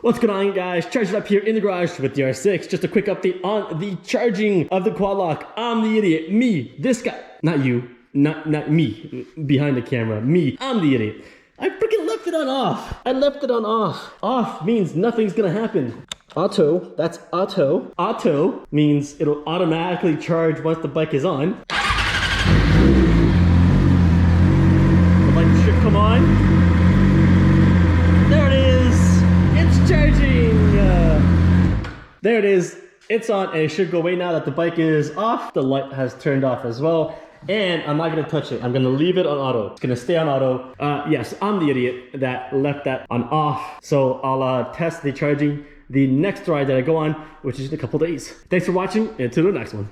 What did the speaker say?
What's going on, guys? Charged up here in the garage with the R6. Just a quick update on the charging of the quad lock. I'm the idiot. Me. This guy. Not you. Not me. Behind the camera. Me. I'm the idiot. I freaking left it on off. I left it on off. Off means nothing's gonna happen. Auto. That's auto. Auto means it'll automatically charge once the bike is on. The bike should come on. There it is. It's charging. There it is. It's on, and it should go away now that the bike is off. The light has turned off as well. And I'm not gonna touch it. I'm gonna leave it on auto. It's gonna stay on auto. Yes, I'm the idiot that left that on off. So I'll test the charging the next ride that I go on, which is in a couple days. Thanks for watching, and to the next one.